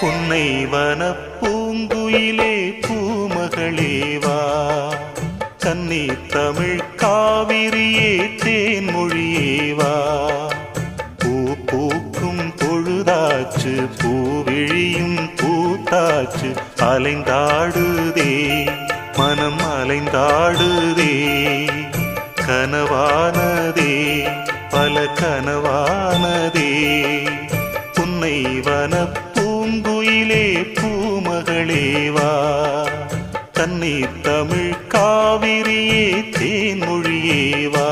புன்னை வனப்பூங்குயிலே பூமகளேவா, கன்னி தமிழ் காவிரியே தேன்மொழியேவா. பூ பூக்கும் பொழுதாச்சு, பூவிழியும் பூத்தாச்சு, அலைந்தாடுதே மனம் அலைந்தாடுதே. கனவானதே பல கனவானதே, புன்னை வனப்பூங்குயிலே பூமகளேவா, கன்னி தமிழ் காவிரியே தேன்மொழியேவா.